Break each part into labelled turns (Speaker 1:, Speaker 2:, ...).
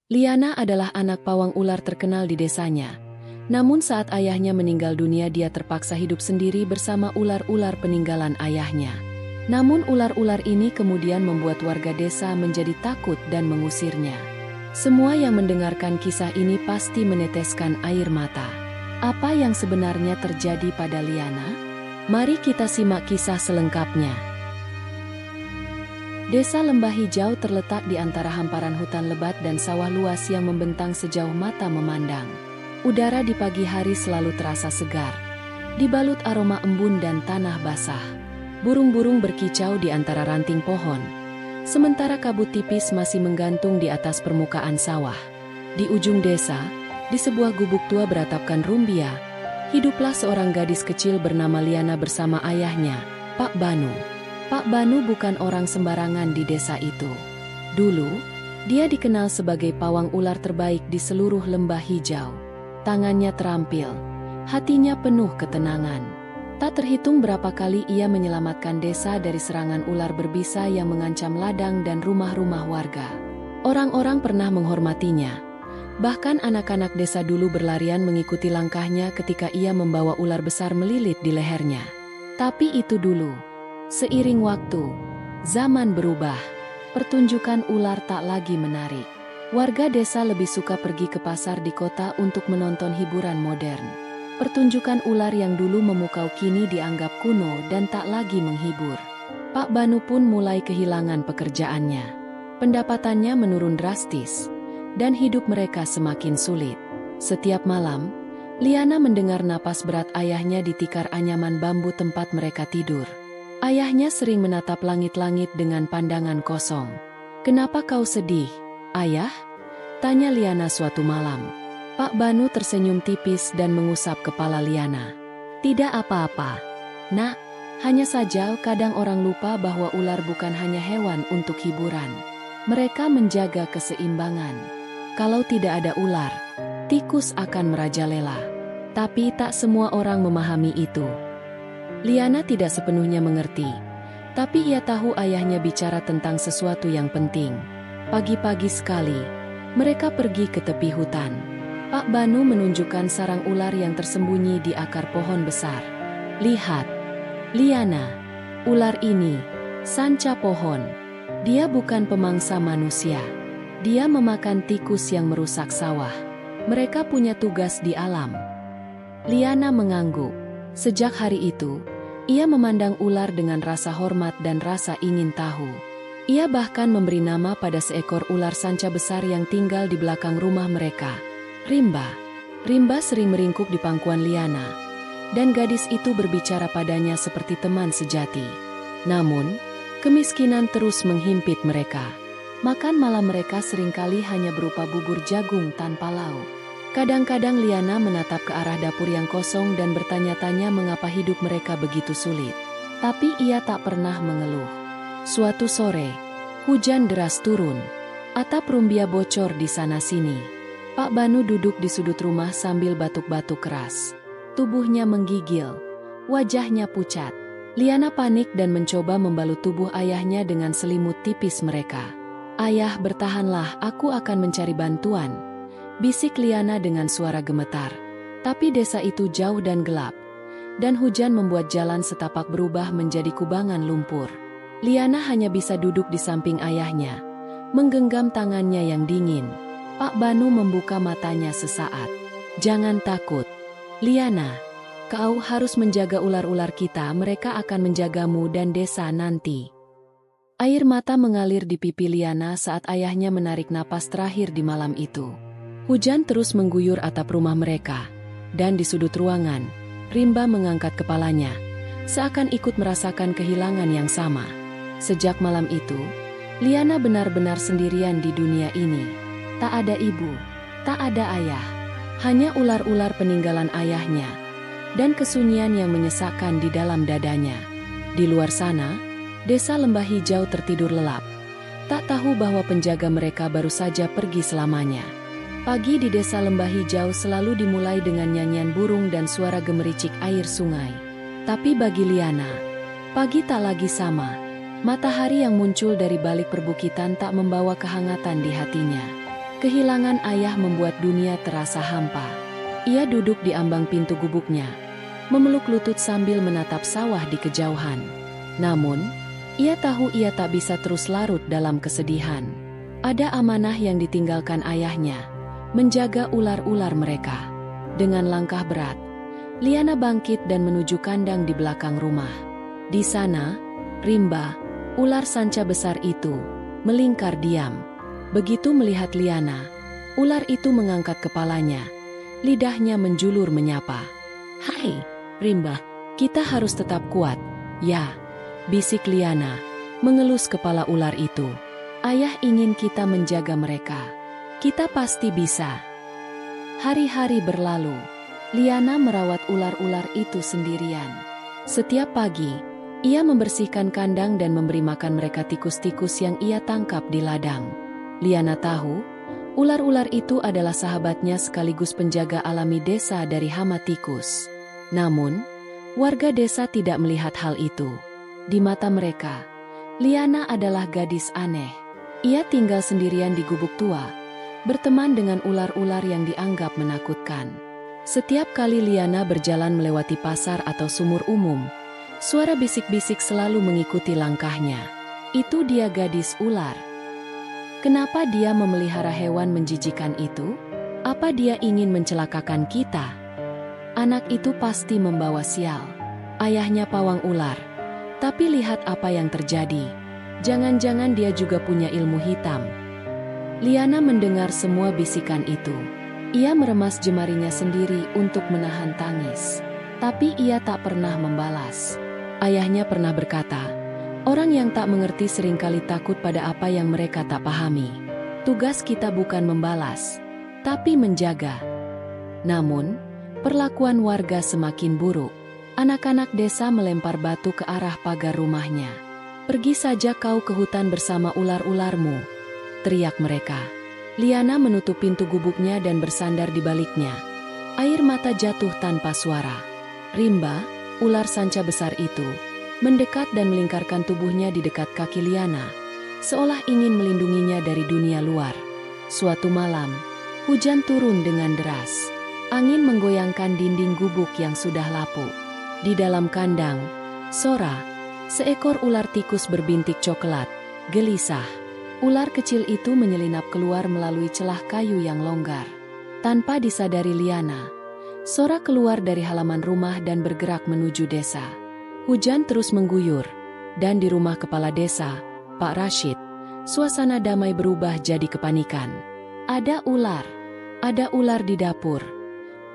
Speaker 1: Liana adalah anak pawang ular terkenal di desanya. Namun saat ayahnya meninggal dunia dia terpaksa hidup sendiri bersama ular-ular peninggalan ayahnya. Namun ular-ular ini kemudian membuat warga desa menjadi takut dan mengusirnya. Semua yang mendengarkan kisah ini pasti meneteskan air mata. Apa yang sebenarnya terjadi pada Liana? Mari kita simak kisah selengkapnya. Desa Lembah Hijau terletak di antara hamparan hutan lebat dan sawah luas yang membentang sejauh mata memandang. Udara di pagi hari selalu terasa segar, dibalut aroma embun dan tanah basah. Burung-burung berkicau di antara ranting pohon, sementara kabut tipis masih menggantung di atas permukaan sawah. Di ujung desa, di sebuah gubuk tua beratapkan rumbia, hiduplah seorang gadis kecil bernama Liana bersama ayahnya, Pak Banu. Pak Banu bukan orang sembarangan di desa itu. Dulu, dia dikenal sebagai pawang ular terbaik di seluruh Lembah Hijau. Tangannya terampil, hatinya penuh ketenangan. Tak terhitung berapa kali ia menyelamatkan desa dari serangan ular berbisa yang mengancam ladang dan rumah-rumah warga. Orang-orang pernah menghormatinya. Bahkan anak-anak desa dulu berlarian mengikuti langkahnya ketika ia membawa ular besar melilit di lehernya. Tapi itu dulu. Seiring waktu, zaman berubah. Pertunjukan ular tak lagi menarik. Warga desa lebih suka pergi ke pasar di kota untuk menonton hiburan modern. Pertunjukan ular yang dulu memukau kini dianggap kuno dan tak lagi menghibur. Pak Banu pun mulai kehilangan pekerjaannya. Pendapatannya menurun drastis, dan hidup mereka semakin sulit. Setiap malam, Liana mendengar napas berat ayahnya di tikar anyaman bambu tempat mereka tidur. Ayahnya sering menatap langit-langit dengan pandangan kosong. "Kenapa kau sedih, Ayah?" tanya Liana suatu malam. Pak Banu tersenyum tipis dan mengusap kepala Liana. "Tidak apa-apa, Nak. Hanya saja kadang orang lupa bahwa ular bukan hanya hewan untuk hiburan. Mereka menjaga keseimbangan. Kalau tidak ada ular, tikus akan merajalela. Tapi tak semua orang memahami itu." Liana tidak sepenuhnya mengerti, tapi ia tahu ayahnya bicara tentang sesuatu yang penting. Pagi-pagi sekali, mereka pergi ke tepi hutan. Pak Banu menunjukkan sarang ular yang tersembunyi di akar pohon besar. "Lihat, Liana, ular ini, sanca pohon. Dia bukan pemangsa manusia. Dia memakan tikus yang merusak sawah. Mereka punya tugas di alam." Liana mengangguk. Sejak hari itu, ia memandang ular dengan rasa hormat dan rasa ingin tahu. Ia bahkan memberi nama pada seekor ular sanca besar yang tinggal di belakang rumah mereka. Rimba. Rimba sering meringkuk di pangkuan Liana, dan gadis itu berbicara padanya seperti teman sejati. Namun, kemiskinan terus menghimpit mereka. Makan malam mereka seringkali hanya berupa bubur jagung tanpa lauk. Kadang-kadang Liana menatap ke arah dapur yang kosong dan bertanya-tanya mengapa hidup mereka begitu sulit. Tapi ia tak pernah mengeluh. Suatu sore, hujan deras turun. Atap rumbia bocor di sana-sini. Pak Banu duduk di sudut rumah sambil batuk-batuk keras. Tubuhnya menggigil, wajahnya pucat. Liana panik dan mencoba membalut tubuh ayahnya dengan selimut tipis mereka. "Ayah, bertahanlah, aku akan mencari bantuan," bisik Liana dengan suara gemetar. Tapi desa itu jauh dan gelap, dan hujan membuat jalan setapak berubah menjadi kubangan lumpur. Liana hanya bisa duduk di samping ayahnya, menggenggam tangannya yang dingin. Pak Banu membuka matanya sesaat. "Jangan takut, Liana. Kau harus menjaga ular-ular kita, mereka akan menjagamu dan desa nanti." Air mata mengalir di pipi Liana saat ayahnya menarik napas terakhir di malam itu. Hujan terus mengguyur atap rumah mereka, dan di sudut ruangan, Rimba mengangkat kepalanya, seakan ikut merasakan kehilangan yang sama. Sejak malam itu, Liana benar-benar sendirian di dunia ini. Tak ada ibu, tak ada ayah, hanya ular-ular peninggalan ayahnya, dan kesunyian yang menyesakkan di dalam dadanya. Di luar sana, desa Lembah Hijau tertidur lelap, tak tahu bahwa penjaga mereka baru saja pergi selamanya. Pagi di desa Lembah Hijau selalu dimulai dengan nyanyian burung dan suara gemericik air sungai. Tapi bagi Liana, pagi tak lagi sama. Matahari yang muncul dari balik perbukitan tak membawa kehangatan di hatinya. Kehilangan ayah membuat dunia terasa hampa. Ia duduk di ambang pintu gubuknya, memeluk lutut sambil menatap sawah di kejauhan. Namun, ia tahu ia tak bisa terus larut dalam kesedihan. Ada amanah yang ditinggalkan ayahnya, menjaga ular-ular mereka. Dengan langkah berat, Liana bangkit dan menuju kandang di belakang rumah. Di sana, Rimba, ular sanca besar itu, melingkar diam. Begitu melihat Liana, ular itu mengangkat kepalanya, lidahnya menjulur menyapa. "Hai, Rimba, kita harus tetap kuat." "Ya," bisik Liana, mengelus kepala ular itu. "Ayah ingin kita menjaga mereka. Kita pasti bisa." Hari-hari berlalu. Liana merawat ular-ular itu sendirian. Setiap pagi, ia membersihkan kandang dan memberi makan mereka tikus-tikus yang ia tangkap di ladang. Liana tahu, ular-ular itu adalah sahabatnya sekaligus penjaga alami desa dari hama tikus. Namun, warga desa tidak melihat hal itu. Di mata mereka, Liana adalah gadis aneh. Ia tinggal sendirian di gubuk tua, berteman dengan ular-ular yang dianggap menakutkan. Setiap kali Liana berjalan melewati pasar atau sumur umum, suara bisik-bisik selalu mengikuti langkahnya. Itu dia gadis ular. Kenapa dia memelihara hewan menjijikan itu? Apa dia ingin mencelakakan kita? Anak itu pasti membawa sial. Ayahnya pawang ular. Tapi lihat apa yang terjadi. Jangan-jangan dia juga punya ilmu hitam. Liana mendengar semua bisikan itu. Ia meremas jemarinya sendiri untuk menahan tangis. Tapi ia tak pernah membalas. Ayahnya pernah berkata, "Orang yang tak mengerti seringkali takut pada apa yang mereka tak pahami. Tugas kita bukan membalas, tapi menjaga." Namun, perlakuan warga semakin buruk. Anak-anak desa melempar batu ke arah pagar rumahnya. "Pergi saja kau ke hutan bersama ular-ularmu," teriak mereka. Liana menutup pintu gubuknya dan bersandar di baliknya. Air mata jatuh tanpa suara. Rimba, ular sanca besar itu, mendekat dan melingkarkan tubuhnya di dekat kaki Liana, seolah ingin melindunginya dari dunia luar. Suatu malam, hujan turun dengan deras. Angin menggoyangkan dinding gubuk yang sudah lapuk. Di dalam kandang, Sora, seekor ular tikus berbintik coklat, gelisah. Ular kecil itu menyelinap keluar melalui celah kayu yang longgar. Tanpa disadari Liana, Sora keluar dari halaman rumah dan bergerak menuju desa. Hujan terus mengguyur, dan di rumah kepala desa, Pak Rashid, suasana damai berubah jadi kepanikan. Ada ular di dapur,"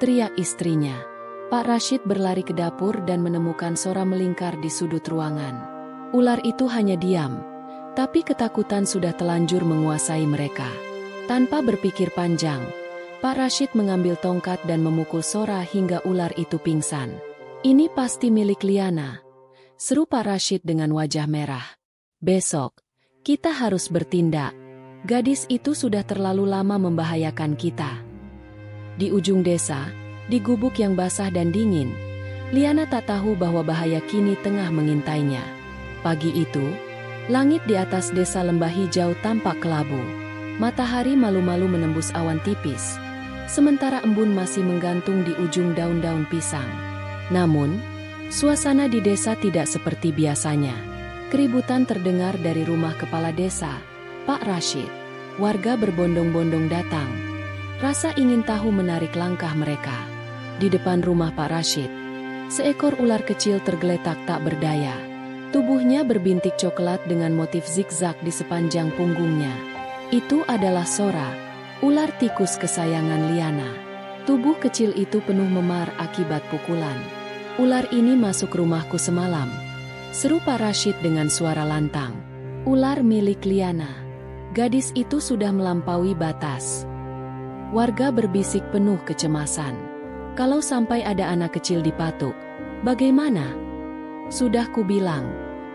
Speaker 1: teriak istrinya. Pak Rashid berlari ke dapur dan menemukan Sora melingkar di sudut ruangan. Ular itu hanya diam, tapi ketakutan sudah telanjur menguasai mereka. Tanpa berpikir panjang, Pak Rashid mengambil tongkat dan memukul Sora hingga ular itu pingsan. "Ini pasti milik Liana," seru Pak Rashid dengan wajah merah. "Besok, kita harus bertindak. Gadis itu sudah terlalu lama membahayakan kita." Di ujung desa, di gubuk yang basah dan dingin, Liana tak tahu bahwa bahaya kini tengah mengintainya. Pagi itu, langit di atas desa lembah hijau tampak kelabu. Matahari malu-malu menembus awan tipis, sementara embun masih menggantung di ujung daun-daun pisang. Namun, suasana di desa tidak seperti biasanya. Keributan terdengar dari rumah kepala desa, Pak Rashid. Warga berbondong-bondong datang. Rasa ingin tahu menarik langkah mereka. Di depan rumah Pak Rashid, seekor ular kecil tergeletak tak berdaya. Tubuhnya berbintik coklat dengan motif zigzag di sepanjang punggungnya. Itu adalah Sora, ular tikus kesayangan Liana. Tubuh kecil itu penuh memar akibat pukulan. "Ular ini masuk rumahku semalam," seru Pak Rashid dengan suara lantang. "Ular milik Liana." Gadis itu sudah melampaui batas. Warga berbisik penuh kecemasan. Kalau sampai ada anak kecil dipatuk, bagaimana? Sudah kubilang,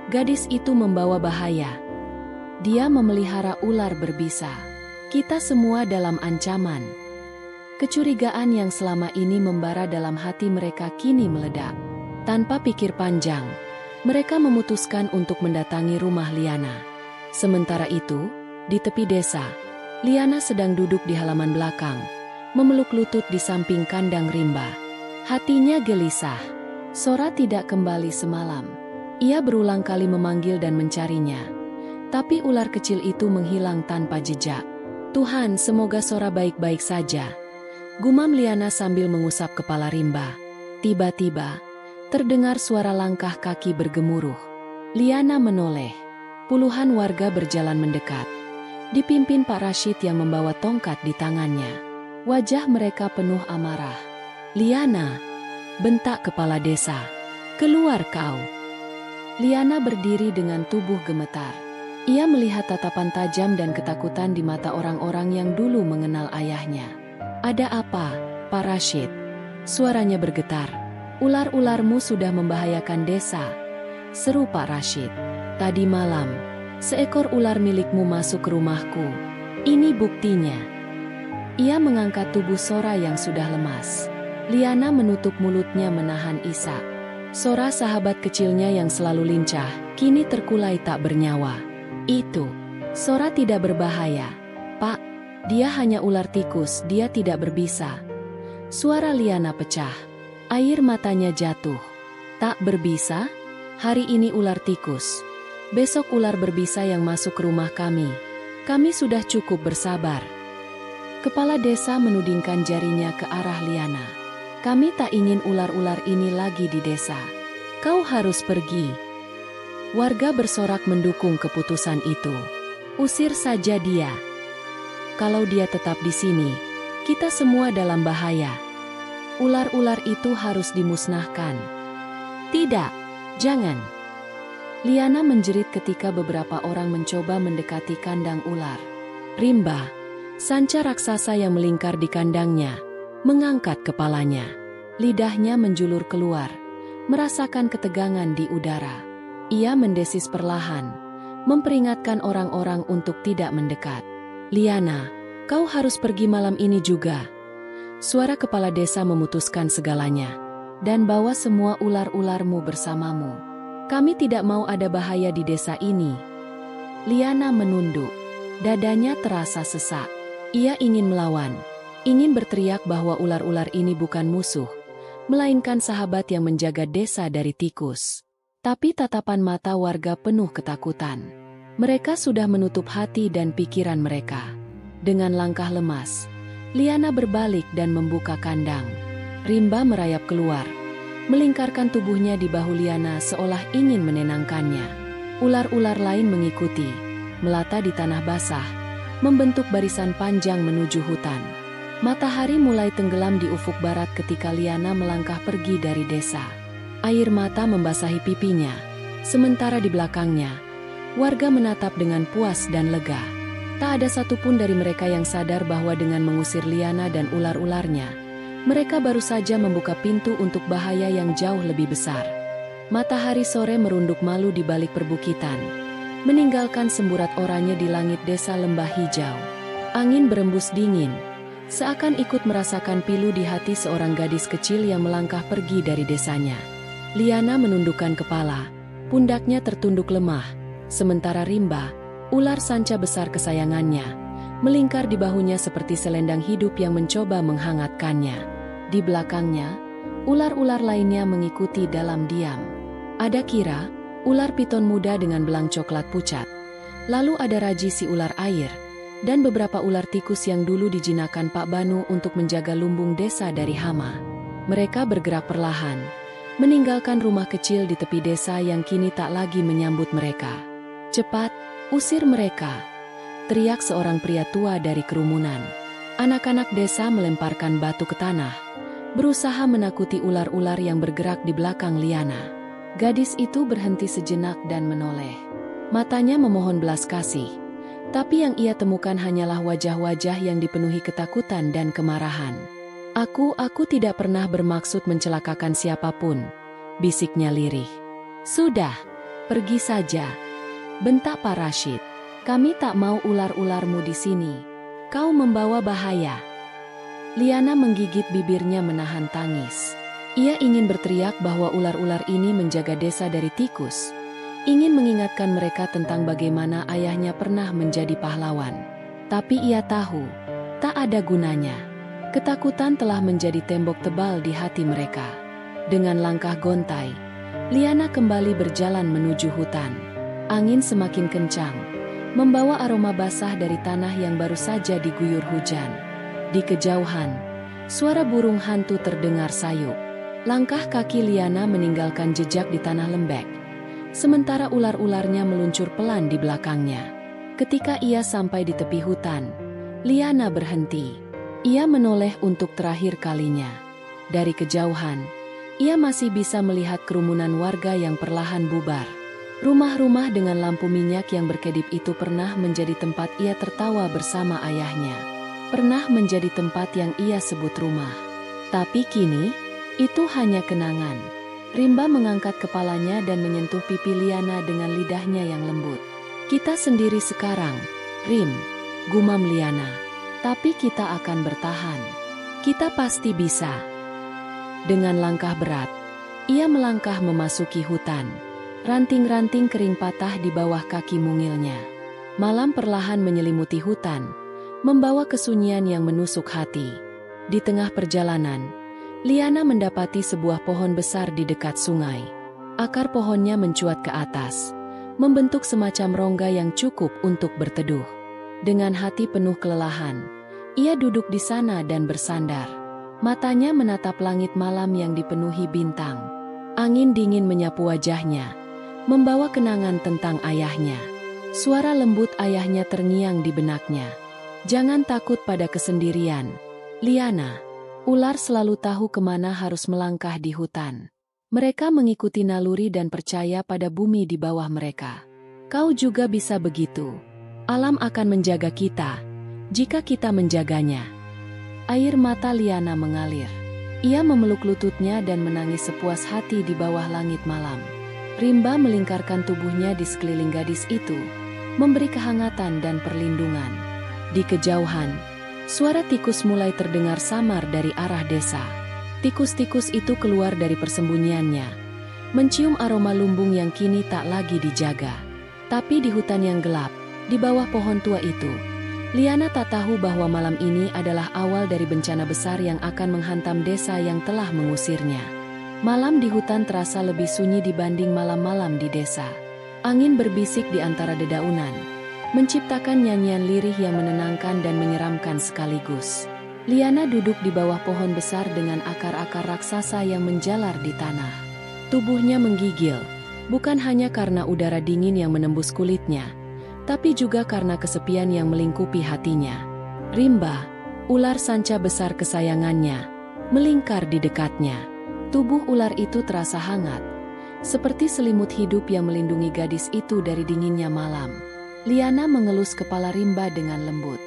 Speaker 1: gadis itu membawa bahaya. Dia memelihara ular berbisa. Kita semua dalam ancaman. Kecurigaan yang selama ini membara dalam hati mereka kini meledak. Tanpa pikir panjang, mereka memutuskan untuk mendatangi rumah Liana. Sementara itu, di tepi desa, Liana sedang duduk di halaman belakang, memeluk lutut di samping kandang rimba. Hatinya gelisah. Sora tidak kembali semalam. Ia berulang kali memanggil dan mencarinya, tapi ular kecil itu menghilang tanpa jejak. Tuhan, semoga Sora baik-baik saja, gumam Liana sambil mengusap kepala rimba. Tiba-tiba, terdengar suara langkah kaki bergemuruh. Liana menoleh. Puluhan warga berjalan mendekat, dipimpin Pak Rashid yang membawa tongkat di tangannya. Wajah mereka penuh amarah. "Liana!" bentak kepala desa. "Keluar kau!" Liana berdiri dengan tubuh gemetar. Ia melihat tatapan tajam dan ketakutan di mata orang-orang yang dulu mengenal ayahnya. "Ada apa, Pak Rashid?" Suaranya bergetar. "Ular-ularmu sudah membahayakan desa," seru Pak Rashid. "Tadi malam, seekor ular milikmu masuk ke rumahku. Ini buktinya." Ia mengangkat tubuh Sora yang sudah lemas. Liana menutup mulutnya menahan isak. Sora, sahabat kecilnya yang selalu lincah, kini terkulai tak bernyawa. "Itu, Sora tidak berbahaya, Pak. Dia hanya ular tikus, dia tidak berbisa." Suara Liana pecah. Air matanya jatuh. "Tak berbisa? Hari ini ular tikus. Besok ular berbisa yang masuk ke rumah kami. Kami sudah cukup bersabar." Kepala desa menudingkan jarinya ke arah Liana. "Kami tak ingin ular-ular ini lagi di desa. Kau harus pergi." Warga bersorak mendukung keputusan itu. "Usir saja dia. Kalau dia tetap di sini, kita semua dalam bahaya. Ular-ular itu harus dimusnahkan." "Tidak, jangan!" Liana menjerit ketika beberapa orang mencoba mendekati kandang ular. Rimba, sanca raksasa yang melingkar di kandangnya, mengangkat kepalanya. Lidahnya menjulur keluar, merasakan ketegangan di udara. Ia mendesis perlahan, memperingatkan orang-orang untuk tidak mendekat. "Liana, kau harus pergi malam ini juga." Suara kepala desa memutuskan segalanya. "Dan bawa semua ular-ularmu bersamamu. Kami tidak mau ada bahaya di desa ini." Liana menunduk. Dadanya terasa sesak. Ia ingin melawan, ingin berteriak bahwa ular-ular ini bukan musuh, melainkan sahabat yang menjaga desa dari tikus. Tapi tatapan mata warga penuh ketakutan. Mereka sudah menutup hati dan pikiran mereka. Dengan langkah lemas, Liana berbalik dan membuka kandang. Rimba merayap keluar, melingkarkan tubuhnya di bahu Liana seolah ingin menenangkannya. Ular-ular lain mengikuti, melata di tanah basah, membentuk barisan panjang menuju hutan. Matahari mulai tenggelam di ufuk barat ketika Liana melangkah pergi dari desa. Air mata membasahi pipinya, sementara di belakangnya, warga menatap dengan puas dan lega. Tak ada satupun dari mereka yang sadar bahwa dengan mengusir Liana dan ular-ularnya, mereka baru saja membuka pintu untuk bahaya yang jauh lebih besar. Matahari sore merunduk malu di balik perbukitan, meninggalkan semburat oranye di langit desa lembah hijau. Angin berembus dingin, seakan ikut merasakan pilu di hati seorang gadis kecil yang melangkah pergi dari desanya. Liana menundukkan kepala, pundaknya tertunduk lemah, sementara Rimba, ular sanca besar kesayangannya, melingkar di bahunya seperti selendang hidup yang mencoba menghangatkannya. Di belakangnya, ular-ular lainnya mengikuti dalam diam. Ada Kira, ular piton muda dengan belang coklat pucat. Lalu ada Raji si ular air, dan beberapa ular tikus yang dulu dijinakkan Pak Banu untuk menjaga lumbung desa dari hama. Mereka bergerak perlahan, meninggalkan rumah kecil di tepi desa yang kini tak lagi menyambut mereka. "Cepat, usir mereka!" teriak seorang pria tua dari kerumunan. Anak-anak desa melemparkan batu ke tanah, berusaha menakuti ular-ular yang bergerak di belakang Liana. Gadis itu berhenti sejenak dan menoleh. Matanya memohon belas kasih, tapi yang ia temukan hanyalah wajah-wajah yang dipenuhi ketakutan dan kemarahan. Aku tidak pernah bermaksud mencelakakan siapapun," bisiknya lirih. "Sudah, pergi saja," bentak Pak Rashid. "Kami tak mau ular-ularmu di sini. Kau membawa bahaya." Liana menggigit bibirnya menahan tangis. Ia ingin berteriak bahwa ular-ular ini menjaga desa dari tikus, ingin mengingatkan mereka tentang bagaimana ayahnya pernah menjadi pahlawan. Tapi ia tahu, tak ada gunanya. Ketakutan telah menjadi tembok tebal di hati mereka. Dengan langkah gontai, Liana kembali berjalan menuju hutan. Angin semakin kencang, membawa aroma basah dari tanah yang baru saja diguyur hujan. Di kejauhan, suara burung hantu terdengar sayup. Langkah kaki Liana meninggalkan jejak di tanah lembek, sementara ular-ularnya meluncur pelan di belakangnya. Ketika ia sampai di tepi hutan, Liana berhenti. Ia menoleh untuk terakhir kalinya. Dari kejauhan, ia masih bisa melihat kerumunan warga yang perlahan bubar. Rumah-rumah dengan lampu minyak yang berkedip itu pernah menjadi tempat ia tertawa bersama ayahnya. Pernah menjadi tempat yang ia sebut rumah. Tapi kini, itu hanya kenangan. Rimba mengangkat kepalanya dan menyentuh pipi Liana dengan lidahnya yang lembut. Kita sendiri sekarang, Rim, gumam Liana. Tapi kita akan bertahan. Kita pasti bisa. Dengan langkah berat, ia melangkah memasuki hutan. Ranting-ranting kering patah di bawah kaki mungilnya. Malam perlahan menyelimuti hutan, membawa kesunyian yang menusuk hati. Di tengah perjalanan, Liana mendapati sebuah pohon besar di dekat sungai. Akar pohonnya mencuat ke atas, membentuk semacam rongga yang cukup untuk berteduh. Dengan hati penuh kelelahan, ia duduk di sana dan bersandar. Matanya menatap langit malam yang dipenuhi bintang. Angin dingin menyapu wajahnya, membawa kenangan tentang ayahnya. Suara lembut ayahnya terngiang di benaknya. Jangan takut pada kesendirian, Liana. Ular selalu tahu kemana harus melangkah di hutan. Mereka mengikuti naluri dan percaya pada bumi di bawah mereka. Kau juga bisa begitu. Alam akan menjaga kita, jika kita menjaganya. Air mata Liana mengalir. Ia memeluk lututnya dan menangis sepuas hati di bawah langit malam. Rimba melingkarkan tubuhnya di sekeliling gadis itu, memberi kehangatan dan perlindungan. Di kejauhan, suara tikus mulai terdengar samar dari arah desa. Tikus-tikus itu keluar dari persembunyiannya, mencium aroma lumbung yang kini tak lagi dijaga. Tapi di hutan yang gelap, di bawah pohon tua itu, Liana tak tahu bahwa malam ini adalah awal dari bencana besar yang akan menghantam desa yang telah mengusirnya. Malam di hutan terasa lebih sunyi dibanding malam-malam di desa. Angin berbisik di antara dedaunan, menciptakan nyanyian lirih yang menenangkan dan menyeramkan sekaligus. Liana duduk di bawah pohon besar dengan akar-akar raksasa yang menjalar di tanah. Tubuhnya menggigil, bukan hanya karena udara dingin yang menembus kulitnya, tapi juga karena kesepian yang melingkupi hatinya. Rimba, ular sanca besar kesayangannya, melingkar di dekatnya. Tubuh ular itu terasa hangat, seperti selimut hidup yang melindungi gadis itu dari dinginnya malam. Liana mengelus kepala Rimba dengan lembut.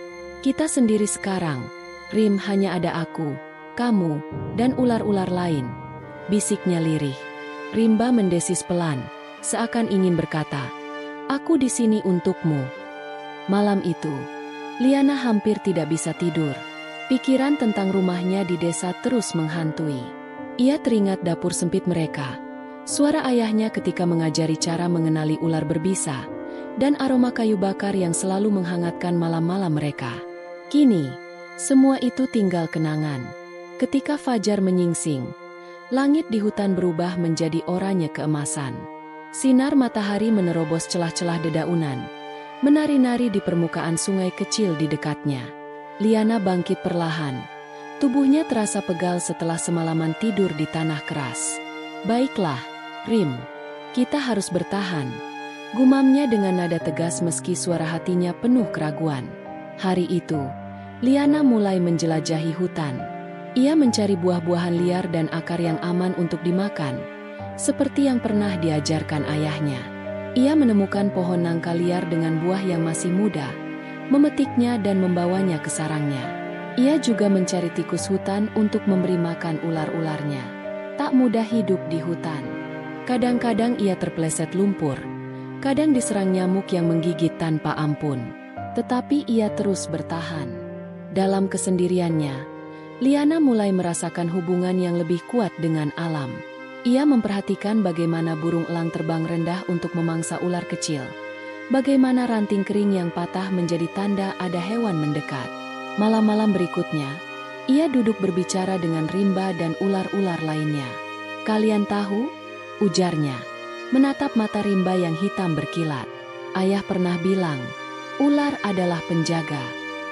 Speaker 1: Kita sendiri sekarang, Rim, hanya ada aku, kamu, dan ular-ular lain, bisiknya lirih. Rimba mendesis pelan, seakan ingin berkata, aku di sini untukmu. Malam itu, Liana hampir tidak bisa tidur. Pikiran tentang rumahnya di desa terus menghantui. Ia teringat dapur sempit mereka, suara ayahnya ketika mengajari cara mengenali ular berbisa, dan aroma kayu bakar yang selalu menghangatkan malam-malam mereka. Kini, semua itu tinggal kenangan. Ketika fajar menyingsing, langit di hutan berubah menjadi oranye keemasan. Sinar matahari menerobos celah-celah dedaunan, menari-nari di permukaan sungai kecil di dekatnya. Liana bangkit perlahan. Tubuhnya terasa pegal setelah semalaman tidur di tanah keras. Baiklah, Rim, kita harus bertahan, gumamnya dengan nada tegas meski suara hatinya penuh keraguan. Hari itu, Liana mulai menjelajahi hutan. Ia mencari buah-buahan liar dan akar yang aman untuk dimakan, seperti yang pernah diajarkan ayahnya. Ia menemukan pohon nangka liar dengan buah yang masih muda, memetiknya dan membawanya ke sarangnya. Ia juga mencari tikus hutan untuk memberi makan ular-ularnya. Tak mudah hidup di hutan. Kadang-kadang ia terpeleset lumpur, kadang diserang nyamuk yang menggigit tanpa ampun. Tetapi ia terus bertahan. Dalam kesendiriannya, Liana mulai merasakan hubungan yang lebih kuat dengan alam. Ia memperhatikan bagaimana burung elang terbang rendah untuk memangsa ular kecil, Bagaimana ranting kering yang patah menjadi tanda ada hewan mendekat. Malam-malam berikutnya, ia duduk berbicara dengan Rimba dan ular-ular lainnya. "Kalian tahu?" ujarnya, menatap mata Rimba yang hitam berkilat. "Ayah pernah bilang, ular adalah penjaga.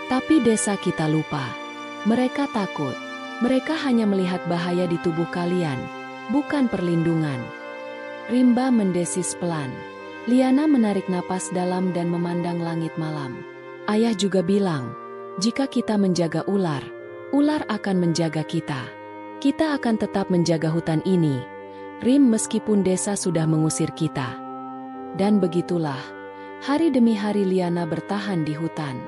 Speaker 1: Tapi desa kita lupa. Mereka takut. Mereka hanya melihat bahaya di tubuh kalian, bukan perlindungan." Rimba mendesis pelan. Liana menarik napas dalam dan memandang langit malam. "Ayah juga bilang, jika kita menjaga ular, ular akan menjaga kita. Kita akan tetap menjaga hutan ini, Rim, meskipun desa sudah mengusir kita." Dan begitulah, hari demi hari Liana bertahan di hutan.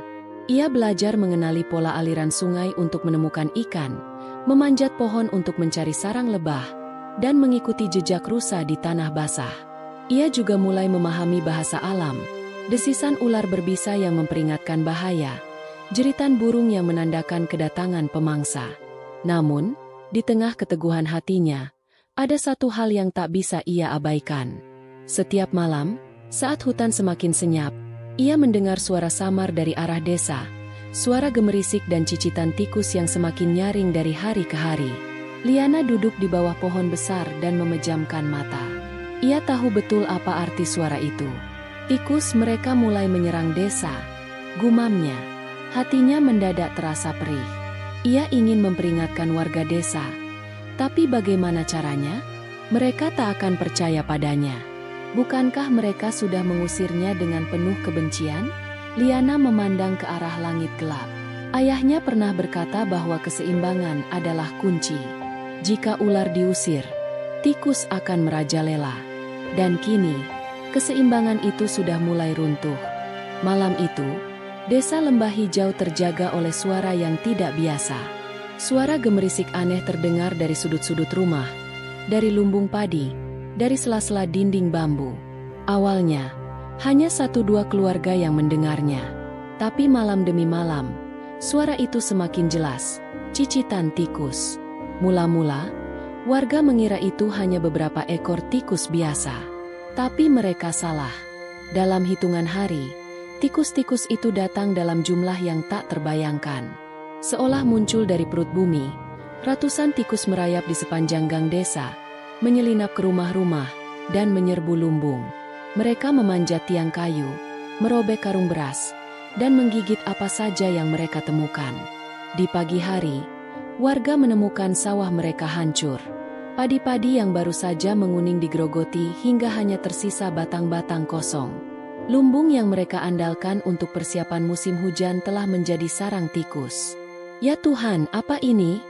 Speaker 1: Ia belajar mengenali pola aliran sungai untuk menemukan ikan, memanjat pohon untuk mencari sarang lebah, dan mengikuti jejak rusa di tanah basah. Ia juga mulai memahami bahasa alam, desisan ular berbisa yang memperingatkan bahaya, jeritan burung yang menandakan kedatangan pemangsa. Namun, di tengah keteguhan hatinya, ada satu hal yang tak bisa ia abaikan. Setiap malam, saat hutan semakin senyap, ia mendengar suara samar dari arah desa, suara gemerisik dan cicitan tikus yang semakin nyaring dari hari ke hari. Liana duduk di bawah pohon besar dan memejamkan mata. Ia tahu betul apa arti suara itu. Tikus mereka mulai menyerang desa, gumamnya. Hatinya mendadak terasa perih. Ia ingin memperingatkan warga desa. Tapi bagaimana caranya? Mereka tak akan percaya padanya. Bukankah mereka sudah mengusirnya dengan penuh kebencian? Liana memandang ke arah langit gelap. Ayahnya pernah berkata bahwa keseimbangan adalah kunci. Jika ular diusir, tikus akan merajalela. Dan kini, keseimbangan itu sudah mulai runtuh. Malam itu, desa Lembah Hijau terjaga oleh suara yang tidak biasa. Suara gemerisik aneh terdengar dari sudut-sudut rumah, dari lumbung padi, dari sela-sela dinding bambu. Awalnya, hanya 1-2 keluarga yang mendengarnya. Tapi malam demi malam, suara itu semakin jelas, cicitan tikus. Mula-mula, warga mengira itu hanya beberapa ekor tikus biasa. Tapi mereka salah. Dalam hitungan hari, tikus-tikus itu datang dalam jumlah yang tak terbayangkan. Seolah muncul dari perut bumi, ratusan tikus merayap di sepanjang gang desa, menyelinap ke rumah-rumah, dan menyerbu lumbung. Mereka memanjat tiang kayu, merobek karung beras, dan menggigit apa saja yang mereka temukan. Di pagi hari, warga menemukan sawah mereka hancur. Padi-padi yang baru saja menguning digerogoti hingga hanya tersisa batang-batang kosong. Lumbung yang mereka andalkan untuk persiapan musim hujan telah menjadi sarang tikus. "Ya Tuhan, apa ini?"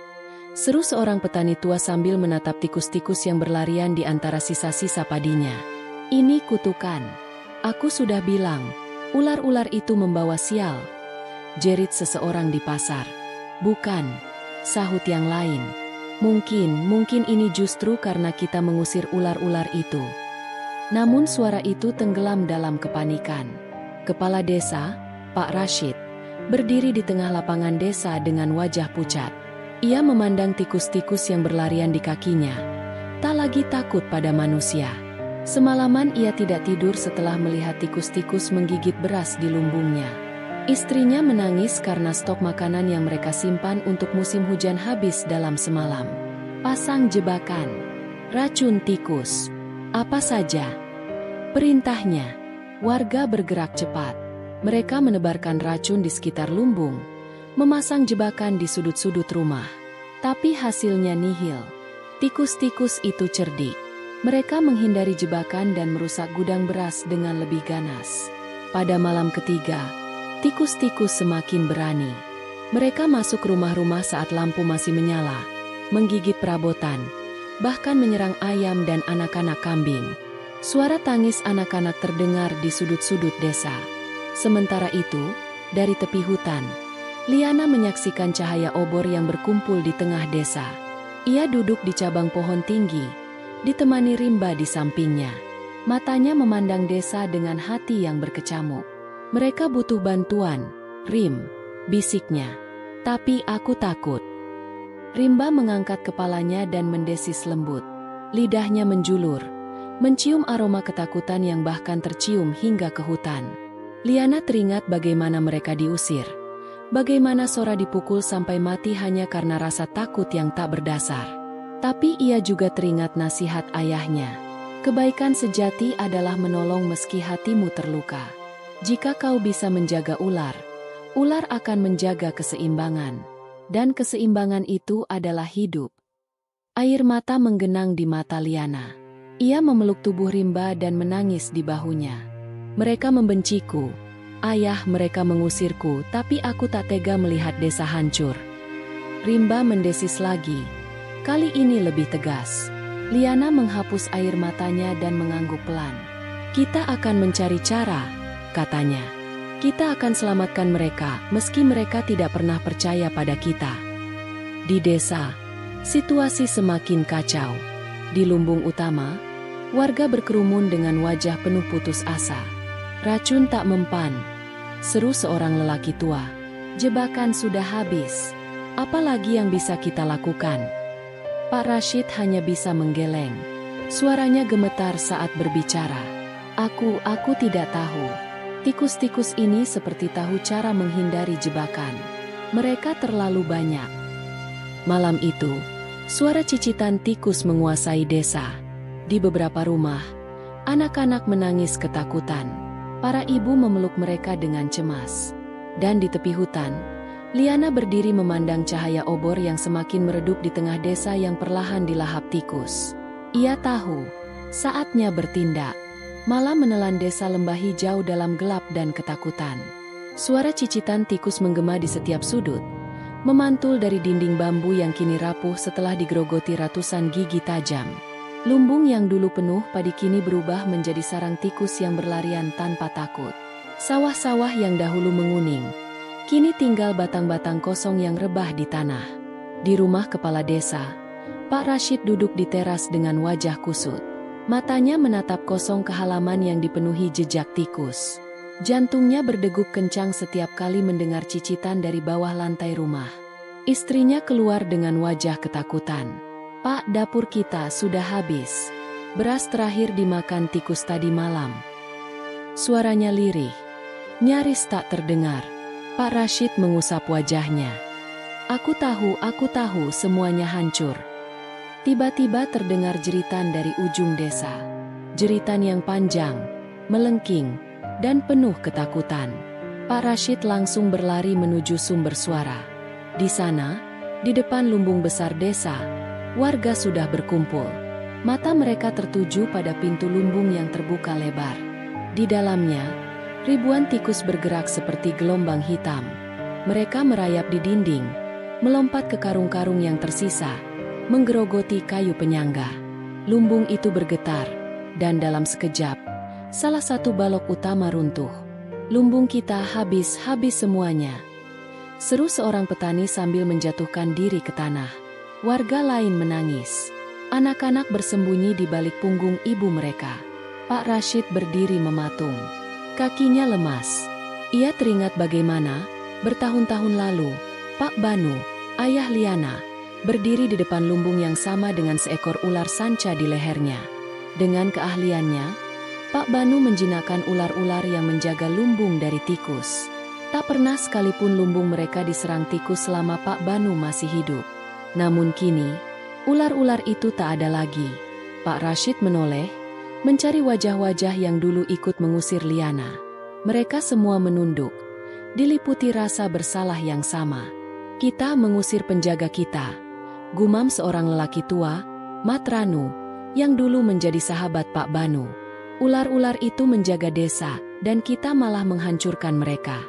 Speaker 1: seru seorang petani tua sambil menatap tikus-tikus yang berlarian di antara sisa-sisa padinya. "Ini kutukan. Aku sudah bilang, ular-ular itu membawa sial," jerit seseorang di pasar. "Bukan," sahut yang lain. Mungkin ini justru karena kita mengusir ular-ular itu." Namun suara itu tenggelam dalam kepanikan. Kepala desa, Pak Rashid, berdiri di tengah lapangan desa dengan wajah pucat. Ia memandang tikus-tikus yang berlarian di kakinya. Tak lagi takut pada manusia. Semalaman ia tidak tidur setelah melihat tikus-tikus menggigit beras di lumbungnya. Istrinya menangis karena stok makanan yang mereka simpan untuk musim hujan habis dalam semalam. Pasang jebakan, racun tikus, apa saja. Perintahnya, warga bergerak cepat. Mereka menebarkan racun di sekitar lumbung, memasang jebakan di sudut-sudut rumah. Tapi hasilnya nihil. Tikus-tikus itu cerdik. Mereka menghindari jebakan dan merusak gudang beras dengan lebih ganas. Pada malam ketiga, tikus-tikus semakin berani. Mereka masuk rumah-rumah saat lampu masih menyala, menggigit perabotan, bahkan menyerang ayam dan anak-anak kambing. Suara tangis anak-anak terdengar di sudut-sudut desa. Sementara itu, dari tepi hutan, Liana menyaksikan cahaya obor yang berkumpul di tengah desa. Ia duduk di cabang pohon tinggi, ditemani Rimba di sampingnya. Matanya memandang desa dengan hati yang berkecamuk. "Mereka butuh bantuan, Rim," bisiknya. "Tapi aku takut." Rimba mengangkat kepalanya dan mendesis lembut. Lidahnya menjulur. mencium aroma ketakutan yang bahkan tercium hingga ke hutan. Liana teringat bagaimana mereka diusir, bagaimana Sora dipukul sampai mati hanya karena rasa takut yang tak berdasar. Tapi ia juga teringat nasihat ayahnya. Kebaikan sejati adalah menolong meski hatimu terluka. Jika kau bisa menjaga ular, ular akan menjaga keseimbangan. Dan keseimbangan itu adalah hidup. Air mata menggenang di mata Liana. Ia memeluk tubuh Rimba dan menangis di bahunya. Mereka membenciku. Ayah, mereka mengusirku, tapi aku tak tega melihat desa hancur. Rimba mendesis lagi. Kali ini lebih tegas. Liana menghapus air matanya dan mengangguk pelan. Kita akan mencari cara, katanya. Kita akan selamatkan mereka, meski mereka tidak pernah percaya pada kita. Di desa, situasi semakin kacau. Di lumbung utama, warga berkerumun dengan wajah penuh putus asa. Racun tak mempan, seru seorang lelaki tua. Jebakan sudah habis. Apalagi yang bisa kita lakukan? Pak Rashid hanya bisa menggeleng. Suaranya gemetar saat berbicara. Aku tidak tahu. Tikus-tikus ini seperti tahu cara menghindari jebakan. Mereka terlalu banyak. Malam itu, suara cicitan tikus menguasai desa. Di beberapa rumah, anak-anak menangis ketakutan. Para ibu memeluk mereka dengan cemas. Dan di tepi hutan, Liana berdiri memandang cahaya obor yang semakin meredup di tengah desa yang perlahan dilahap tikus. Ia tahu, saatnya bertindak. Malam menelan desa lembah hijau dalam gelap dan ketakutan. Suara cicitan tikus menggema di setiap sudut, memantul dari dinding bambu yang kini rapuh setelah digerogoti ratusan gigi tajam. Lumbung yang dulu penuh padi kini berubah menjadi sarang tikus yang berlarian tanpa takut. Sawah-sawah yang dahulu menguning, kini tinggal batang-batang kosong yang rebah di tanah. Di rumah kepala desa, Pak Rashid duduk di teras dengan wajah kusut. Matanya menatap kosong ke halaman yang dipenuhi jejak tikus. Jantungnya berdegup kencang setiap kali mendengar cicitan dari bawah lantai rumah. Istrinya keluar dengan wajah ketakutan. Pak, dapur kita sudah habis. Beras terakhir dimakan tikus tadi malam. Suaranya lirih, nyaris tak terdengar. Pak Rashid mengusap wajahnya. Aku tahu semuanya hancur. Tiba-tiba terdengar jeritan dari ujung desa. Jeritan yang panjang, melengking, dan penuh ketakutan. Pak Rashid langsung berlari menuju sumber suara. Di sana, di depan lumbung besar desa, warga sudah berkumpul. Mata mereka tertuju pada pintu lumbung yang terbuka lebar. Di dalamnya, ribuan tikus bergerak seperti gelombang hitam. Mereka merayap di dinding, melompat ke karung-karung yang tersisa, menggerogoti kayu penyangga. Lumbung itu bergetar, dan dalam sekejap, salah satu balok utama runtuh. Lumbung kita habis semuanya. Seru seorang petani sambil menjatuhkan diri ke tanah. Warga lain menangis. Anak-anak bersembunyi di balik punggung ibu mereka. Pak Rashid berdiri mematung. Kakinya lemas. Ia teringat bagaimana, bertahun-tahun lalu, Pak Banu, ayah Liana, berdiri di depan lumbung yang sama dengan seekor ular sanca di lehernya. Dengan keahliannya, Pak Banu menjinakkan ular-ular yang menjaga lumbung dari tikus. Tak pernah sekalipun lumbung mereka diserang tikus selama Pak Banu masih hidup. Namun kini, ular-ular itu tak ada lagi. Pak Rashid menoleh, mencari wajah-wajah yang dulu ikut mengusir Liana. Mereka semua menunduk, diliputi rasa bersalah yang sama. Kita mengusir penjaga kita, gumam seorang lelaki tua, Matranu, yang dulu menjadi sahabat Pak Banu. Ular-ular itu menjaga desa, dan kita malah menghancurkan mereka.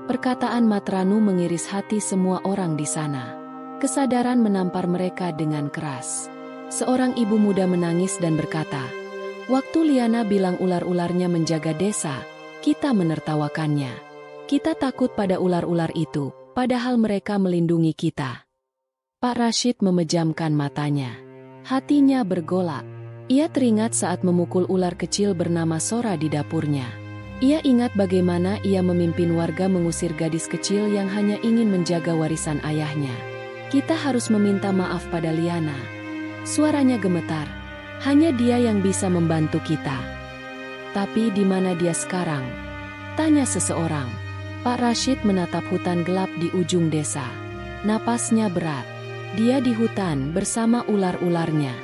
Speaker 1: Perkataan Matranu mengiris hati semua orang di sana. Kesadaran menampar mereka dengan keras. Seorang ibu muda menangis dan berkata, "Waktu Liana bilang ular-ularnya menjaga desa, kita menertawakannya. Kita takut pada ular-ular itu, padahal mereka melindungi kita." Pak Rashid memejamkan matanya. Hatinya bergolak. Ia teringat saat memukul ular kecil bernama Sora di dapurnya. Ia ingat bagaimana ia memimpin warga mengusir gadis kecil yang hanya ingin menjaga warisan ayahnya. Kita harus meminta maaf pada Liana. Suaranya gemetar. Hanya dia yang bisa membantu kita. Tapi di mana dia sekarang? Tanya seseorang. Pak Rashid menatap hutan gelap di ujung desa. Napasnya berat. Dia di hutan bersama ular-ularnya.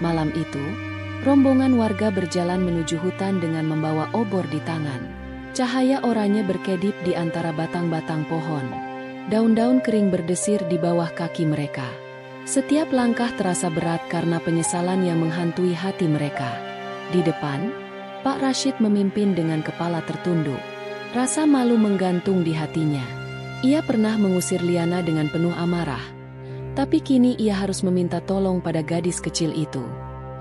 Speaker 1: Malam itu, rombongan warga berjalan menuju hutan dengan membawa obor di tangan. Cahaya oranye berkedip di antara batang-batang pohon. Daun-daun kering berdesir di bawah kaki mereka. Setiap langkah terasa berat karena penyesalan yang menghantui hati mereka. Di depan, Pak Rashid memimpin dengan kepala tertunduk. Rasa malu menggantung di hatinya. Ia pernah mengusir Liana dengan penuh amarah. Tapi kini ia harus meminta tolong pada gadis kecil itu.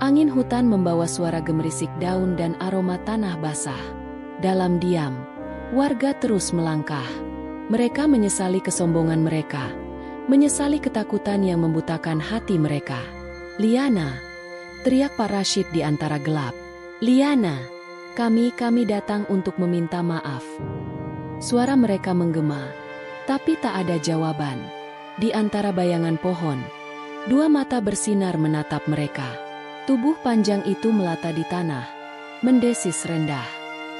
Speaker 1: Angin hutan membawa suara gemerisik daun dan aroma tanah basah. Dalam diam, warga terus melangkah. Mereka menyesali kesombongan mereka. Menyesali ketakutan yang membutakan hati mereka. "Liana!" teriak Pak Rashid di antara gelap. "Liana! Kami datang untuk meminta maaf." Suara mereka menggema, tapi tak ada jawaban. Di antara bayangan pohon, dua mata bersinar menatap mereka. Tubuh panjang itu melata di tanah, mendesis rendah.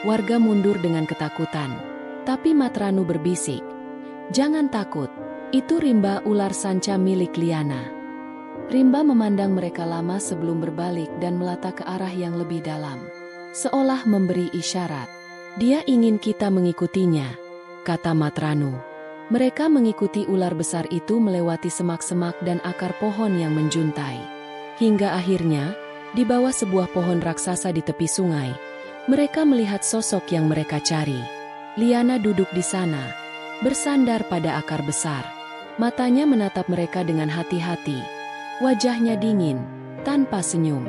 Speaker 1: Warga mundur dengan ketakutan, tapi Matranu berbisik, "Jangan takut, itu rimba ular sanca milik Liana." Rimba memandang mereka lama sebelum berbalik dan melata ke arah yang lebih dalam, seolah memberi isyarat. "Dia ingin kita mengikutinya," kata Matranu. Mereka mengikuti ular besar itu melewati semak-semak dan akar pohon yang menjuntai. Hingga akhirnya, di bawah sebuah pohon raksasa di tepi sungai, mereka melihat sosok yang mereka cari. Liana duduk di sana, bersandar pada akar besar. Matanya menatap mereka dengan hati-hati. Wajahnya dingin, tanpa senyum.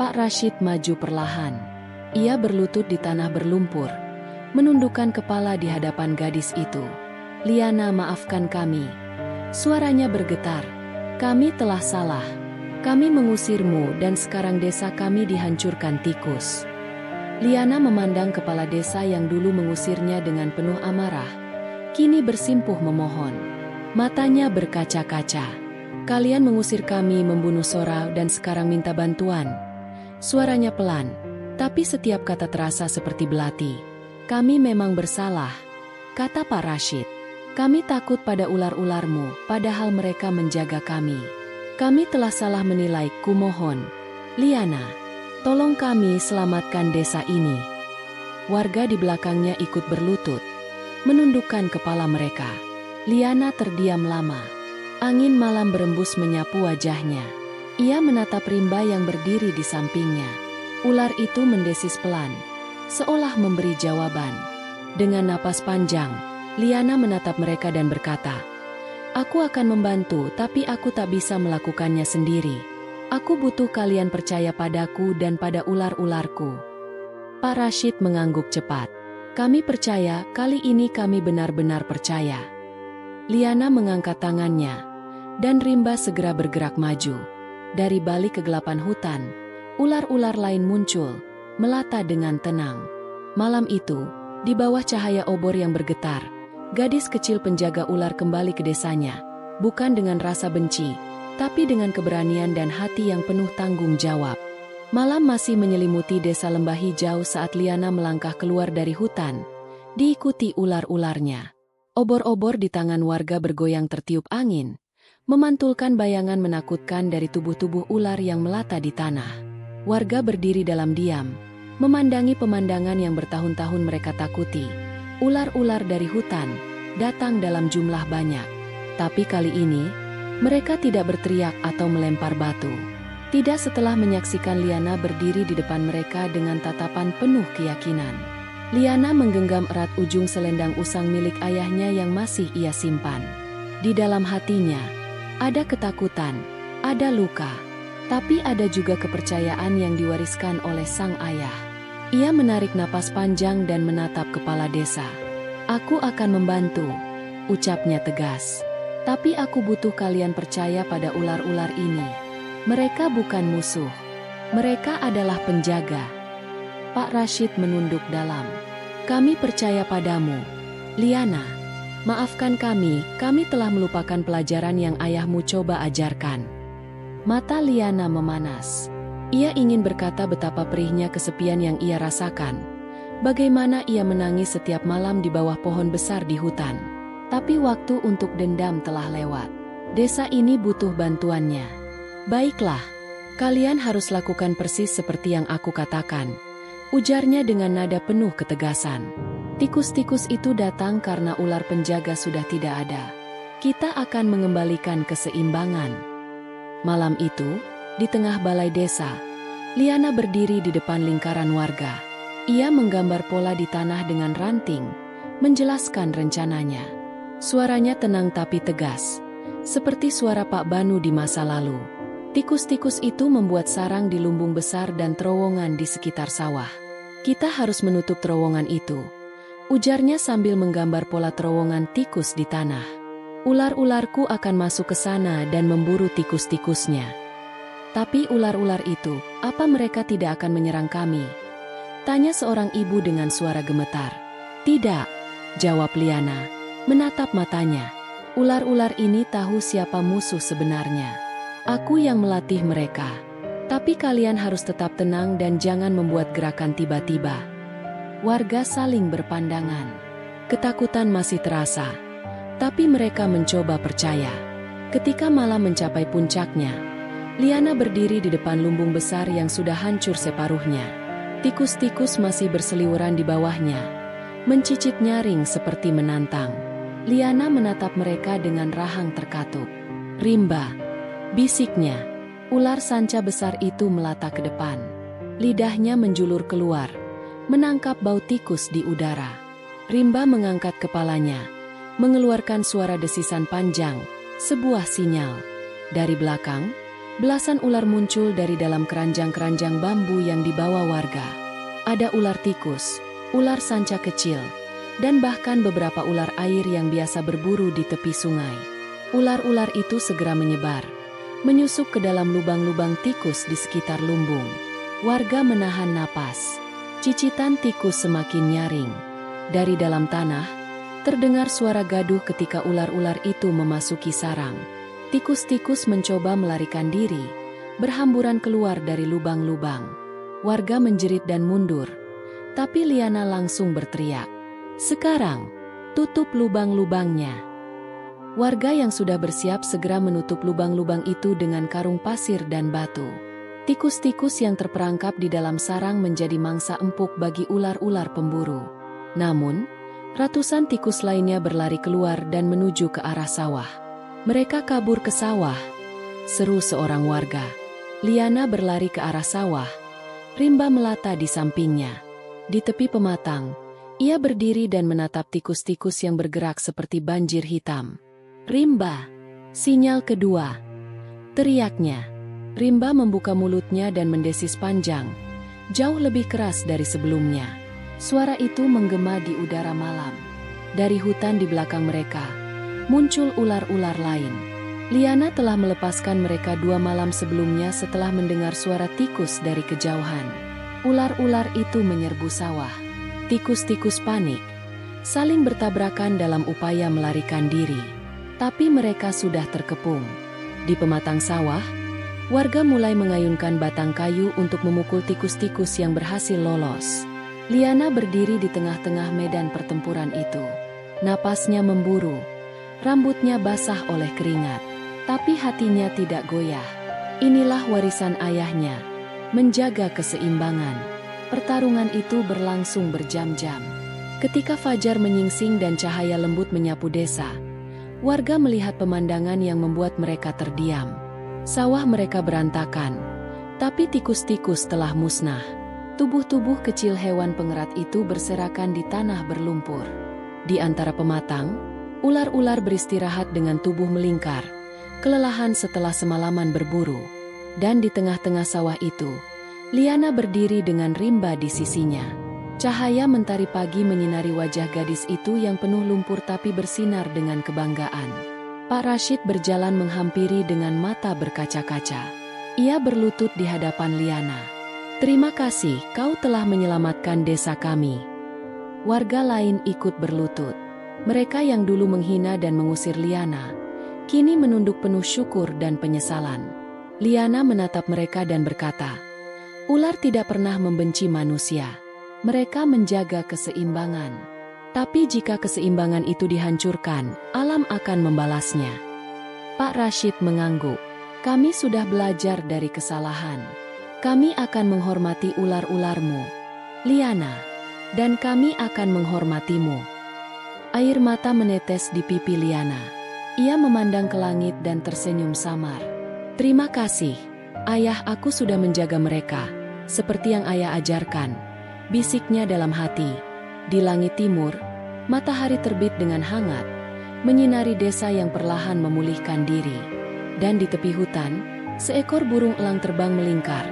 Speaker 1: Pak Rashid maju perlahan. Ia berlutut di tanah berlumpur, menundukkan kepala di hadapan gadis itu. "Liana, maafkan kami." Suaranya bergetar. "Kami telah salah. Kami mengusirmu dan sekarang desa kami dihancurkan tikus." Liana memandang kepala desa yang dulu mengusirnya dengan penuh amarah. Kini bersimpuh memohon. Matanya berkaca-kaca. "Kalian mengusir kami, membunuh Sora dan sekarang minta bantuan." Suaranya pelan, tapi setiap kata terasa seperti belati. "Kami memang bersalah," kata Pak Rashid. "Kami takut pada ular-ularmu, padahal mereka menjaga kami. Kami telah salah menilai, kumohon. Liana, tolong kami selamatkan desa ini." Warga di belakangnya ikut berlutut, menundukkan kepala mereka. Liana terdiam lama. Angin malam berembus menyapu wajahnya. Ia menatap rimba yang berdiri di sampingnya. Ular itu mendesis pelan, seolah memberi jawaban. Dengan napas panjang, Liana menatap mereka dan berkata, "Aku akan membantu, tapi aku tak bisa melakukannya sendiri. Aku butuh kalian percaya padaku dan pada ular-ularku." Pak Rashid mengangguk cepat. "Kami percaya, kali ini kami benar-benar percaya." Liana mengangkat tangannya, dan rimba segera bergerak maju. Dari balik kegelapan hutan, ular-ular lain muncul, melata dengan tenang. Malam itu, di bawah cahaya obor yang bergetar, gadis kecil penjaga ular kembali ke desanya, bukan dengan rasa benci, tapi dengan keberanian dan hati yang penuh tanggung jawab. Malam masih menyelimuti desa Lembah Hijau saat Liana melangkah keluar dari hutan, diikuti ular-ularnya. Obor-obor di tangan warga bergoyang tertiup angin, memantulkan bayangan menakutkan dari tubuh-tubuh ular yang melata di tanah. Warga berdiri dalam diam, memandangi pemandangan yang bertahun-tahun mereka takuti. Ular-ular dari hutan datang dalam jumlah banyak. Tapi kali ini, mereka tidak berteriak atau melempar batu. Tidak setelah menyaksikan Liana berdiri di depan mereka dengan tatapan penuh keyakinan. Liana menggenggam erat ujung selendang usang milik ayahnya yang masih ia simpan. Di dalam hatinya, ada ketakutan, ada luka, tapi ada juga kepercayaan yang diwariskan oleh sang ayah. Ia menarik napas panjang dan menatap kepala desa. "Aku akan membantu," ucapnya tegas. "Tapi aku butuh kalian percaya pada ular-ular ini. Mereka bukan musuh. Mereka adalah penjaga." Pak Rashid menunduk dalam. "Kami percaya padamu, Liana. Maafkan kami telah melupakan pelajaran yang ayahmu coba ajarkan." Mata Liana memanas. Ia ingin berkata betapa perihnya kesepian yang ia rasakan. Bagaimana ia menangis setiap malam di bawah pohon besar di hutan. Tapi waktu untuk dendam telah lewat. Desa ini butuh bantuannya. Baiklah, kalian harus lakukan persis seperti yang aku katakan, ujarnya dengan nada penuh ketegasan. Tikus-tikus itu datang karena ular penjaga sudah tidak ada. Kita akan mengembalikan keseimbangan. Malam itu, di tengah balai desa, Liana berdiri di depan lingkaran warga. Ia menggambar pola di tanah dengan ranting, menjelaskan rencananya. Suaranya tenang tapi tegas, seperti suara Pak Banu di masa lalu. Tikus-tikus itu membuat sarang di lumbung besar dan terowongan di sekitar sawah. Kita harus menutup terowongan itu, ujarnya sambil menggambar pola terowongan tikus di tanah. Ular-ularku akan masuk ke sana dan memburu tikus-tikusnya. Tapi ular-ular itu, apa mereka tidak akan menyerang kami? Tanya seorang ibu dengan suara gemetar. Tidak, jawab Liana, menatap matanya. Ular-ular ini tahu siapa musuh sebenarnya. Aku yang melatih mereka. Tapi kalian harus tetap tenang dan jangan membuat gerakan tiba-tiba. Warga saling berpandangan. Ketakutan masih terasa. Tapi mereka mencoba percaya. Ketika malam mencapai puncaknya, Liana berdiri di depan lumbung besar yang sudah hancur separuhnya. Tikus-tikus masih berseliweran di bawahnya, mencicit nyaring seperti menantang. Liana menatap mereka dengan rahang terkatup. Rimba, bisiknya. Ular sanca besar itu melata ke depan. Lidahnya menjulur keluar, menangkap bau tikus di udara. Rimba mengangkat kepalanya, mengeluarkan suara desisan panjang, sebuah sinyal. Dari belakang, belasan ular muncul dari dalam keranjang-keranjang bambu yang dibawa warga. Ada ular tikus, ular sanca kecil, dan bahkan beberapa ular air yang biasa berburu di tepi sungai. Ular-ular itu segera menyebar, menyusup ke dalam lubang-lubang tikus di sekitar lumbung. Warga menahan napas. Cicitan tikus semakin nyaring. Dari dalam tanah, terdengar suara gaduh ketika ular-ular itu memasuki sarang. Tikus-tikus mencoba melarikan diri, berhamburan keluar dari lubang-lubang. Warga menjerit dan mundur, tapi Liana langsung berteriak, "Sekarang, tutup lubang-lubangnya!" Warga yang sudah bersiap segera menutup lubang-lubang itu dengan karung pasir dan batu. Tikus-tikus yang terperangkap di dalam sarang menjadi mangsa empuk bagi ular-ular pemburu. Namun, ratusan tikus lainnya berlari keluar dan menuju ke arah sawah. Mereka kabur ke sawah, seru seorang warga. Liana berlari ke arah sawah. Rimba melata di sampingnya. Di tepi pematang, ia berdiri dan menatap tikus-tikus yang bergerak seperti banjir hitam. "Rimba!" Sinyal kedua. Teriaknya. Rimba membuka mulutnya dan mendesis panjang, jauh lebih keras dari sebelumnya. Suara itu menggema di udara malam. Dari hutan di belakang mereka, muncul ular-ular lain. Liana telah melepaskan mereka 2 malam sebelumnya setelah mendengar suara tikus dari kejauhan. Ular-ular itu menyerbu sawah. Tikus-tikus panik, saling bertabrakan dalam upaya melarikan diri. Tapi mereka sudah terkepung. Di pematang sawah, warga mulai mengayunkan batang kayu untuk memukul tikus-tikus yang berhasil lolos. Liana berdiri di tengah-tengah medan pertempuran itu. Napasnya memburu, rambutnya basah oleh keringat, tapi hatinya tidak goyah. Inilah warisan ayahnya, menjaga keseimbangan. Pertarungan itu berlangsung berjam-jam. Ketika fajar menyingsing dan cahaya lembut menyapu desa, warga melihat pemandangan yang membuat mereka terdiam. Sawah mereka berantakan, tapi tikus-tikus telah musnah. Tubuh-tubuh kecil hewan pengerat itu berserakan di tanah berlumpur. Di antara pematang, ular-ular beristirahat dengan tubuh melingkar, kelelahan setelah semalaman berburu. Dan di tengah-tengah sawah itu, Liana berdiri dengan Rimba di sisinya. Cahaya mentari pagi menyinari wajah gadis itu yang penuh lumpur tapi bersinar dengan kebanggaan. Pak Rashid berjalan menghampiri dengan mata berkaca-kaca. Ia berlutut di hadapan Liana. "Terima kasih, kau telah menyelamatkan desa kami." Warga lain ikut berlutut. Mereka yang dulu menghina dan mengusir Liana, kini menunduk penuh syukur dan penyesalan. Liana menatap mereka dan berkata, Ular tidak pernah membenci manusia. Mereka menjaga keseimbangan. Tapi jika keseimbangan itu dihancurkan, alam akan membalasnya. Pak Rashid mengangguk. Kami sudah belajar dari kesalahan. Kami akan menghormati ular-ularmu, Liana. Dan kami akan menghormatimu. Air mata menetes di pipi Liana. Ia memandang ke langit dan tersenyum samar. Terima kasih. Ayah, aku sudah menjaga mereka, seperti yang ayah ajarkan, bisiknya dalam hati. Di langit timur, matahari terbit dengan hangat, menyinari desa yang perlahan memulihkan diri. Dan di tepi hutan, seekor burung elang terbang melingkar,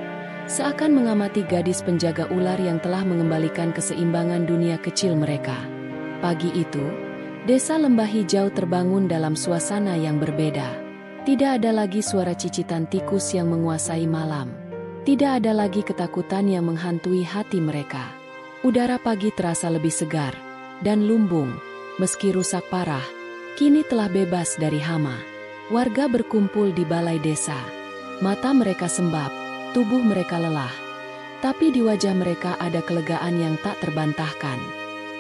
Speaker 1: seakan mengamati gadis penjaga ular yang telah mengembalikan keseimbangan dunia kecil mereka. Pagi itu, desa lembah hijau terbangun dalam suasana yang berbeda. Tidak ada lagi suara cicitan tikus yang menguasai malam. Tidak ada lagi ketakutan yang menghantui hati mereka. Udara pagi terasa lebih segar, dan lumbung, meski rusak parah, kini telah bebas dari hama. Warga berkumpul di balai desa. Mata mereka sembab, tubuh mereka lelah. Tapi di wajah mereka ada kelegaan yang tak terbantahkan.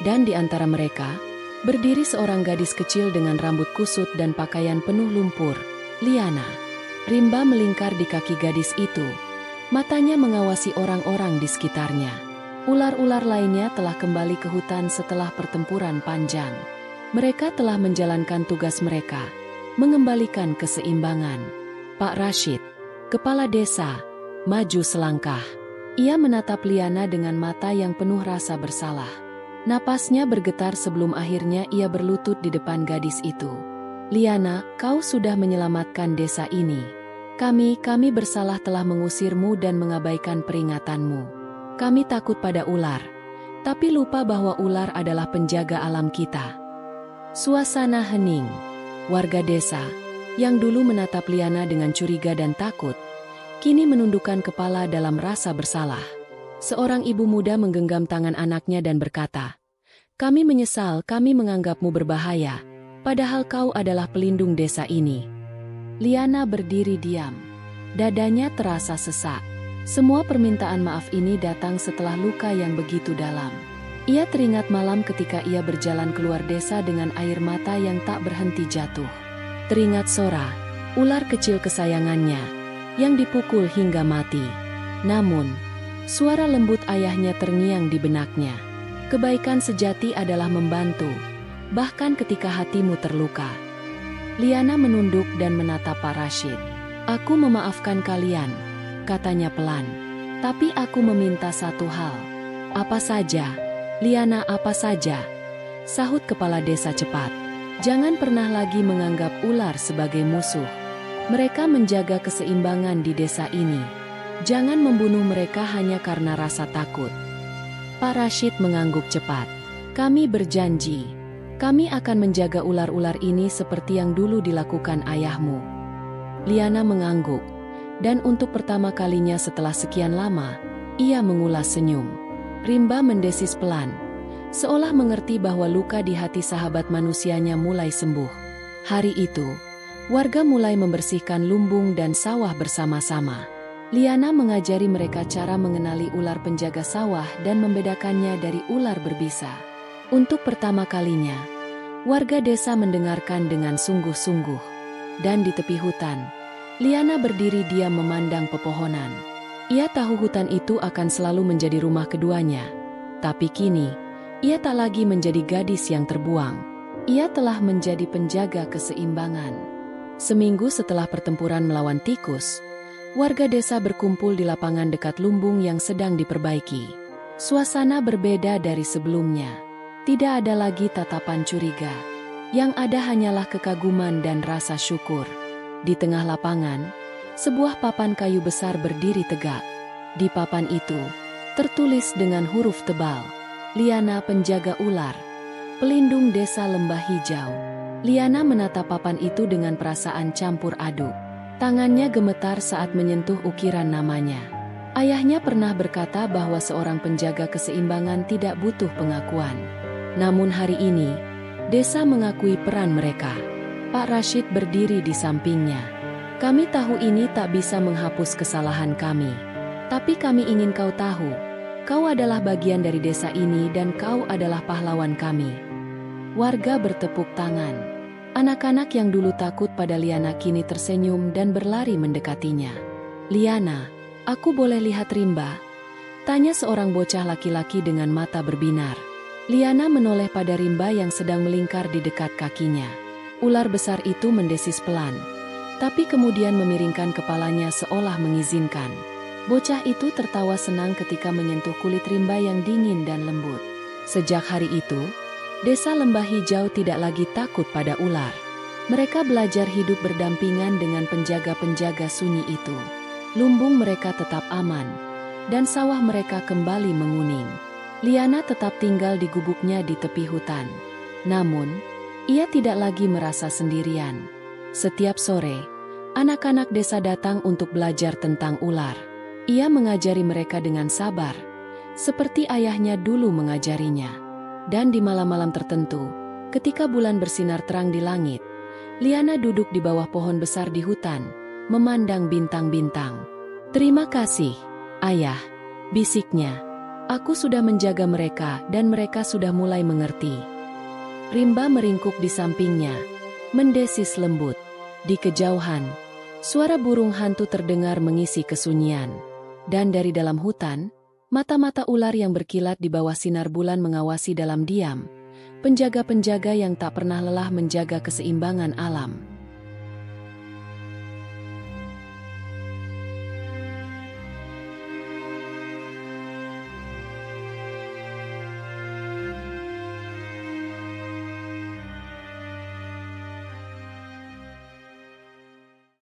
Speaker 1: Dan di antara mereka, berdiri seorang gadis kecil dengan rambut kusut dan pakaian penuh lumpur, Liana. Rimba melingkar di kaki gadis itu. Matanya mengawasi orang-orang di sekitarnya. Ular-ular lainnya telah kembali ke hutan setelah pertempuran panjang. Mereka telah menjalankan tugas mereka, mengembalikan keseimbangan. Pak Rashid, kepala desa, maju selangkah. Ia menatap Liana dengan mata yang penuh rasa bersalah. Napasnya bergetar sebelum akhirnya ia berlutut di depan gadis itu. Liana, kau sudah menyelamatkan desa ini. Kami bersalah telah mengusirmu dan mengabaikan peringatanmu. Kami takut pada ular, tapi lupa bahwa ular adalah penjaga alam kita. Suasana hening. Warga desa, yang dulu menatap Liana dengan curiga dan takut, kini menundukkan kepala dalam rasa bersalah. Seorang ibu muda menggenggam tangan anaknya dan berkata, "Kami menyesal kami menganggapmu berbahaya. Padahal kau adalah pelindung desa ini." Liana berdiri diam. Dadanya terasa sesak. Semua permintaan maaf ini datang setelah luka yang begitu dalam. Ia teringat malam ketika ia berjalan keluar desa dengan air mata yang tak berhenti jatuh. Teringat Sora, ular kecil kesayangannya, yang dipukul hingga mati. Namun, suara lembut ayahnya terngiang di benaknya. Kebaikan sejati adalah membantu, bahkan ketika hatimu terluka. Liana menunduk dan menatap Pak Rashid. "Aku memaafkan kalian," katanya pelan. "Tapi aku meminta satu hal." "Apa saja?" "Liana, apa saja?" sahut kepala desa cepat. "Jangan pernah lagi menganggap ular sebagai musuh. Mereka menjaga keseimbangan di desa ini. Jangan membunuh mereka hanya karena rasa takut." Pak Rashid mengangguk cepat. "Kami berjanji. Kami akan menjaga ular-ular ini seperti yang dulu dilakukan ayahmu." Liana mengangguk, dan untuk pertama kalinya setelah sekian lama, ia mengulas senyum. Rimba mendesis pelan, seolah mengerti bahwa luka di hati sahabat manusianya mulai sembuh. Hari itu, warga mulai membersihkan lumbung dan sawah bersama-sama. Liana mengajari mereka cara mengenali ular penjaga sawah dan membedakannya dari ular berbisa. Untuk pertama kalinya, warga desa mendengarkan dengan sungguh-sungguh. Dan di tepi hutan, Liana berdiri diam memandang pepohonan. Ia tahu hutan itu akan selalu menjadi rumah keduanya. Tapi kini, ia tak lagi menjadi gadis yang terbuang. Ia telah menjadi penjaga keseimbangan. Seminggu setelah pertempuran melawan tikus, warga desa berkumpul di lapangan dekat lumbung yang sedang diperbaiki. Suasana berbeda dari sebelumnya. Tidak ada lagi tatapan curiga. Yang ada hanyalah kekaguman dan rasa syukur. Di tengah lapangan, sebuah papan kayu besar berdiri tegak. Di papan itu, tertulis dengan huruf tebal, "Liana penjaga ular, pelindung desa lembah hijau." Liana menatap papan itu dengan perasaan campur aduk. Tangannya gemetar saat menyentuh ukiran namanya. Ayahnya pernah berkata bahwa seorang penjaga keseimbangan tidak butuh pengakuan. Namun hari ini, desa mengakui peran mereka. Pak Rashid berdiri di sampingnya. "Kami tahu ini tak bisa menghapus kesalahan kami. Tapi kami ingin kau tahu, kau adalah bagian dari desa ini dan kau adalah pahlawan kami. Warga bertepuk tangan. Anak-anak yang dulu takut pada Liana kini tersenyum dan berlari mendekatinya. "Liana, aku boleh lihat Rimba?" tanya seorang bocah laki-laki dengan mata berbinar. Liana menoleh pada Rimba yang sedang melingkar di dekat kakinya. Ular besar itu mendesis pelan, tapi kemudian memiringkan kepalanya seolah mengizinkan. Bocah itu tertawa senang ketika menyentuh kulit Rimba yang dingin dan lembut. Sejak hari itu, desa Lembah Hijau tidak lagi takut pada ular. Mereka belajar hidup berdampingan dengan penjaga-penjaga sunyi itu. Lumbung mereka tetap aman, dan sawah mereka kembali menguning. Liana tetap tinggal di gubuknya di tepi hutan. Namun, ia tidak lagi merasa sendirian. Setiap sore, anak-anak desa datang untuk belajar tentang ular. Ia mengajari mereka dengan sabar, seperti ayahnya dulu mengajarinya. Dan di malam-malam tertentu, ketika bulan bersinar terang di langit, Liana duduk di bawah pohon besar di hutan, memandang bintang-bintang. "Terima kasih, Ayah," bisiknya. "Aku sudah menjaga mereka dan mereka sudah mulai mengerti." Rimba meringkuk di sampingnya, mendesis lembut. Di kejauhan, suara burung hantu terdengar mengisi kesunyian. Dan dari dalam hutan, mata-mata ular yang berkilat di bawah sinar bulan mengawasi dalam diam, penjaga-penjaga yang tak pernah lelah menjaga keseimbangan alam.